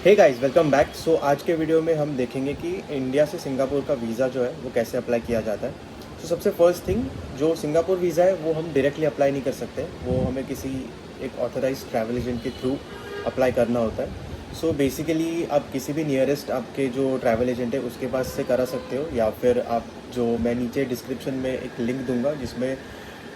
हे guys, welcome back. So आज के video में हम देखेंगे कि इंडिया से सिंगापुर का वीज़ा जो है वो कैसे अप्लाई किया जाता है। तो सबसे फर्स्ट थिंग, जो सिंगापुर वीज़ा है वो हम डायरेक्टली अप्लाई नहीं कर सकते, वो हमें किसी एक ऑथराइज्ड ट्रैवल एजेंट के थ्रू अप्लाई करना होता है। सो बेसिकली आप किसी भी नियरेस्ट आपके जो ट्रैवल एजेंट है उसके पास से करा सकते हो, या फिर आप जो मैं नीचे डिस्क्रिप्शन में एक लिंक दूंगा जिसमें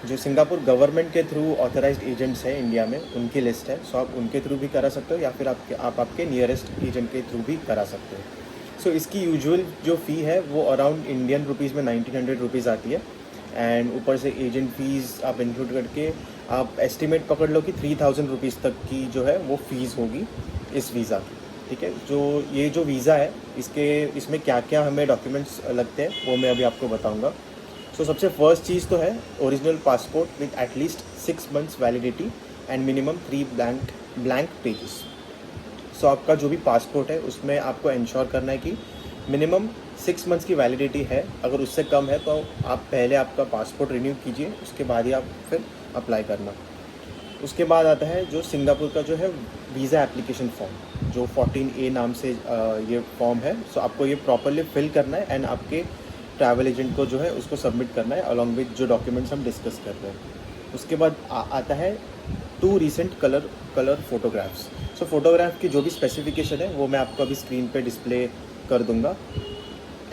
जो सिंगापुर गवर्नमेंट के थ्रू ऑथराइज्ड एजेंट्स हैं इंडिया में उनकी लिस्ट है। सो आप उनके थ्रू भी करा सकते हो, या फिर आपके नियरेस्ट एजेंट के थ्रू भी करा सकते हो। सो इसकी यूजुअल जो फ़ी है वो अराउंड इंडियन रुपीज़ में 1900 रुपीज़ आती है, एंड ऊपर से एजेंट फ़ीस आप इंक्लूड करके आप एस्टिमेट पकड़ लो कि 3000 रुपीज़ तक की जो है वो फ़ीस होगी इस वीज़ा की। ठीक है, जो वीज़ा है इसमें क्या क्या हमें डॉक्यूमेंट्स लगते हैं वो मैं अभी आपको बताऊँगा। सो सबसे फर्स्ट चीज़ तो है original passport with at least 6 months validity and minimum 3 blank pages. So आपका जो भी पासपोर्ट है उसमें आपको इंश्योर करना है कि मिनिमम 6 मंथ्स की वैलिडिटी है। अगर उससे कम है तो आप पहले आपका पासपोर्ट रिन्यू कीजिए, उसके बाद ही आप फिर अप्लाई करना। उसके बाद आता है जो सिंगापुर का जो है वीज़ा एप्लीकेशन फॉर्म, जो 14A नाम से ये फॉर्म है। सो आपको ये प्रॉपरली फिल करना है एंड आपके ट्रैवल एजेंट को जो है उसको सबमिट करना है अलॉन्ग विद जो डॉक्यूमेंट्स हम डिस्कस कर रहे हैं। उसके बाद आता है 2 रीसेंट कलर फोटोग्राफ्स। सो फोटोग्राफ की जो भी स्पेसिफिकेशन है वो मैं आपको अभी स्क्रीन पे डिस्प्ले कर दूंगा।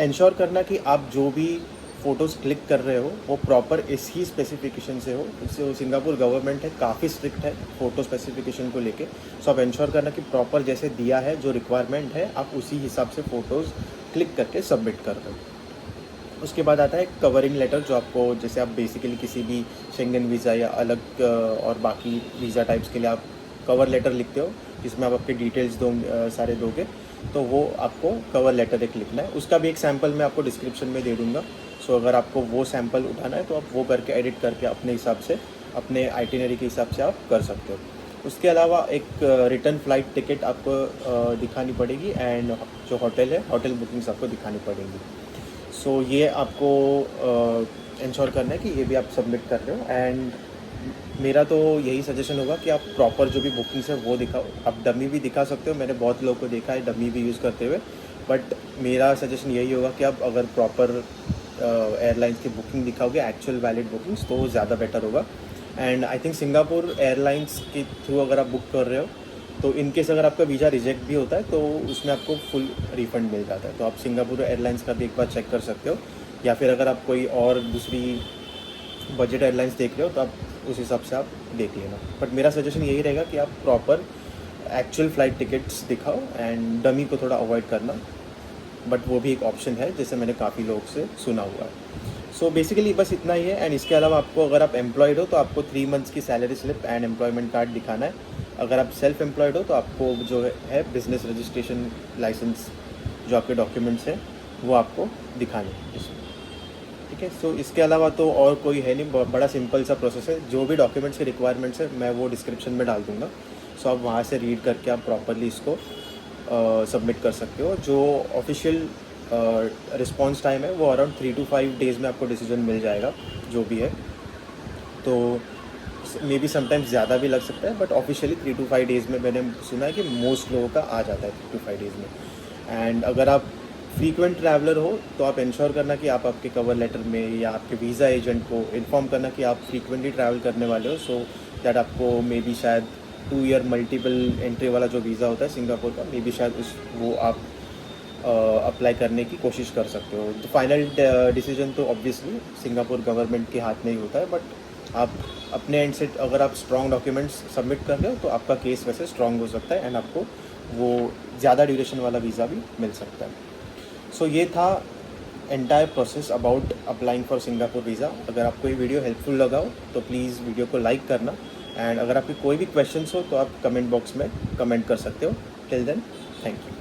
इंश्योर करना कि आप जो भी फ़ोटोज़ क्लिक कर रहे हो वो प्रॉपर इसी स्पेसिफिकेशन से हो। इससे सिंगापुर गवर्नमेंट है काफ़ी स्ट्रिक्ट है फ़ोटो स्पेसिफिकेशन को लेके। सो आप इंश्योर करना कि प्रॉपर जैसे दिया है जो रिक्वायरमेंट है आप उसी हिसाब से फ़ोटोज़ क्लिक करके सबमिट कर रहे हो। उसके बाद आता है कवरिंग लेटर, जो आपको जैसे आप बेसिकली किसी भी शेंगन वीज़ा या अलग और बाकी वीज़ा टाइप्स के लिए आप कवर लेटर लिखते हो जिसमें आप आपके डिटेल्स सारे दोगे, तो वो आपको कवर लेटर एक लिखना है। उसका भी एक सैम्पल मैं आपको डिस्क्रिप्शन में दे दूँगा। सो अगर आपको वो सैम्पल उठाना है तो आप वो करके एडिट करके अपने हिसाब से अपने आइटिनरी के हिसाब से आप कर सकते हो। उसके अलावा एक रिटर्न फ़्लाइट टिकट आपको दिखानी पड़ेगी, एंड जो होटल है होटल बुकिंग्स आपको दिखानी पड़ेंगी। सो ये आपको इंश्योर करना है कि ये भी आप सबमिट कर रहे हो। एंड मेरा तो यही सजेशन होगा कि आप प्रॉपर जो भी बुकिंग्स है वो दिखाओ। आप डमी भी दिखा सकते हो, मैंने बहुत लोगों को देखा है डमी भी यूज़ करते हुए, बट मेरा सजेशन यही होगा कि आप अगर प्रॉपर एयरलाइंस की बुकिंग दिखाओगे, एक्चुअल वैलिड बुकिंग्स, तो ज़्यादा बेटर होगा। And I think Singapore airlines के थ्रू अगर आप बुक कर रहे हो तो इन केस अगर आपका वीज़ा रिजेक्ट भी होता है तो उसमें आपको फुल रिफ़ंड मिल जाता है। तो आप सिंगापुर एयरलाइंस का भी एक बार चेक कर सकते हो, या फिर अगर आप कोई और दूसरी बजट एयरलाइंस देख रहे हो तो आप उस हिसाब से आप देख लेना। बट मेरा सजेशन यही रहेगा कि आप प्रॉपर एक्चुअल फ़्लाइट टिकट्स दिखाओ एंड डमी को थोड़ा अवॉइड करना, बट वो भी एक ऑप्शन है जैसे मैंने काफ़ी लोग से सुना हुआ है। सो बेसिकली बस इतना ही है। एंड इसके अलावा आपको अगर आप एम्प्लॉयड हो तो आपको 3 मंथ्स की salary slip and employment card दिखाना है। अगर आप सेल्फ एम्प्लॉयड हो तो आपको जो है बिज़नेस रजिस्ट्रेशन लाइसेंस, जो आपके डॉक्यूमेंट्स हैं वो आपको दिखाने हैं इसमें। ठीक है, सो इसके अलावा तो और कोई है नहीं, बड़ा सिंपल सा प्रोसेस है। जो भी डॉक्यूमेंट्स के रिक्वायरमेंट्स है मैं वो डिस्क्रिप्शन में डाल दूँगा। सो आप वहाँ से रीड करके आप प्रॉपरली इसको सबमिट कर सकते हो। जो ऑफिशियल रिस्पॉन्स टाइम है वो अराउंड 3 to 5 डेज़ में आपको डिसीजन मिल जाएगा जो भी है। तो मे बी समटाइम्स ज़्यादा भी लग सकता है, बट ऑफिशियली 3 to 5 डेज़ में मैंने सुना है कि मोस्ट लोगों का आ जाता है 3 to 5 डेज़ में। एंड अगर आप फ्रीक्वेंट ट्रैवलर हो तो आप इंश्योर करना कि आप आपके कवर लेटर में या आपके वीज़ा एजेंट को इन्फॉर्म करना कि आप फ्रीक्वेंटली ट्रैवल करने वाले हो, सो दैट आपको मे बी शायद 2 ईयर मल्टीपल एंट्री वाला जो वीज़ा होता है सिंगापुर का, मे बी शायद वो आप अप्लाई करने की कोशिश कर सकते हो। तो फाइनल डिसीजन तो ऑब्वियसली सिंगापुर गवर्नमेंट के हाथ में ही होता है, बट आप अपने एंड से अगर आप स्ट्रॉन्ग डॉक्यूमेंट्स सबमिट कर रहे हो तो आपका केस वैसे स्ट्रॉन्ग हो सकता है एंड आपको वो ज़्यादा ड्यूरेशन वाला वीज़ा भी मिल सकता है। सो ये था entire process about applying for Singapore visa. अगर आपको ये वीडियो हेल्पफुल लगा हो तो प्लीज़ वीडियो को लाइक करना, एंड अगर आपके कोई भी क्वेश्चंस हो तो आप कमेंट बॉक्स में कमेंट कर सकते हो। Till then, thank you.